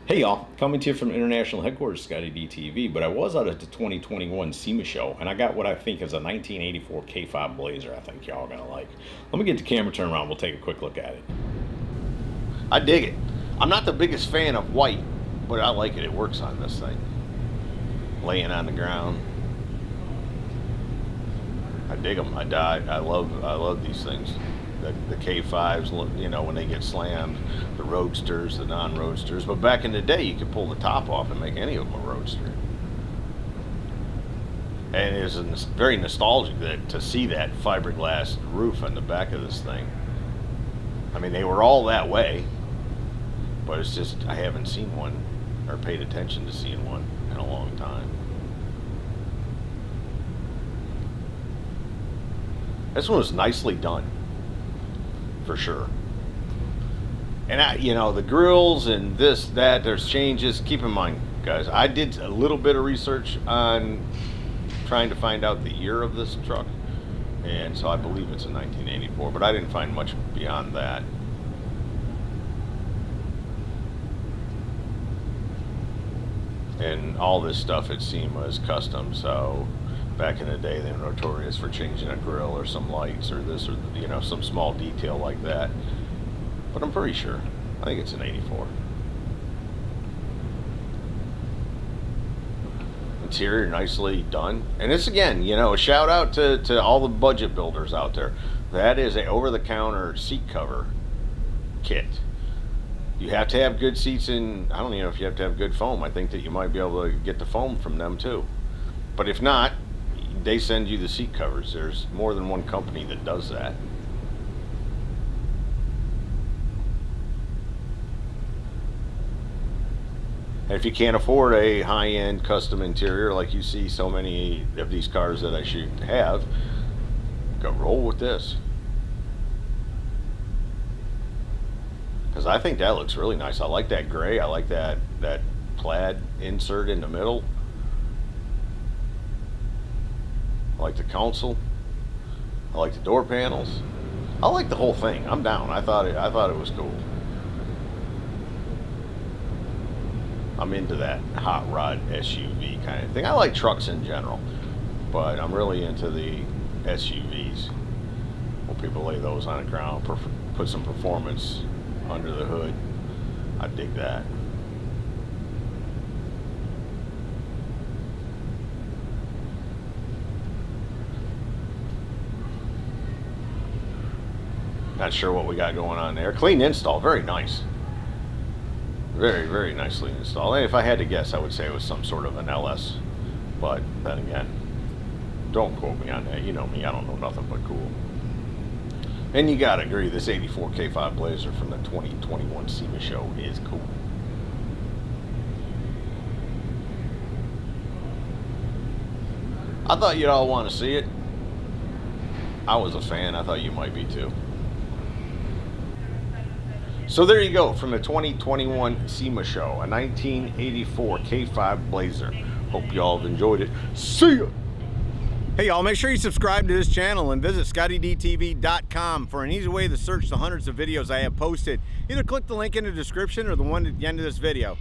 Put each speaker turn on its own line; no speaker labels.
Hey y'all, coming to you from international headquarters, ScottieDTV, but I was out at the 2021 SEMA Show, and I got what I think is a 1984 K5 Blazer I think y'all are going to like. Let me get the camera turned around, we'll take a quick look at it.
I dig it. I'm not the biggest fan of white, but I like it. It works on this thing. Laying on the ground. I dig them. I love these things. The K5s, you know, when they get slammed, the roadsters, the non-roadsters. But back in the day, you could pull the top off and make any of them a roadster. And it is very nostalgic to see that fiberglass roof on the back of this thing. I mean, they were all that way, but it's just I haven't seen one or paid attention to seeing one in a long time. This one was nicely done, for sure. And you know, the grills and this, that, there's changes. Keep in mind, guys, I did a little bit of research on trying to find out the year of this truck, and so I believe it's a 1984, but I didn't find much beyond that. And all this stuff at SEMA is custom, so back in the day they were notorious for changing a grill or some lights or this or, you know, some small detail like that. But I'm pretty sure. I think it's an 84. Interior nicely done. And this, again, you know, a shout out to all the budget builders out there. That is a over-the-counter seat cover kit. You have to have good seats in, I don't even know if you have to have good foam. I think that you might be able to get the foam from them too. But if not, they send you the seat covers. There's more than one company that does that. And if you can't afford a high-end custom interior like you see so many of these cars that I shoot have, go roll with this. Because I think that looks really nice. I like that gray. I like that plaid insert in the middle. I like the console. I like the door panels. I like the whole thing. I'm down. I thought it was cool. I'm into that hot rod SUV kind of thing. I like trucks in general, but I'm really into the SUVs. When people lay those on the ground, put some performance under the hood. I dig that. Not sure what we got going on there. Clean install, very nice. Very, very nicely installed. And if I had to guess, I would say it was some sort of an LS. But then again, don't quote me on that. You know me, I don't know nothing but cool. And you gotta agree, this 84 K5 Blazer from the 2021 SEMA Show is cool. I thought you'd all want to see it. I was a fan. I thought you might be too. So there you go, from the 2021 SEMA Show, a 1984 K5 Blazer. Hope y'all have enjoyed it. See ya!
Hey y'all, make sure you subscribe to this channel and visit ScottieDTV.com for an easy way to search the hundreds of videos I have posted. Either click the link in the description or the one at the end of this video.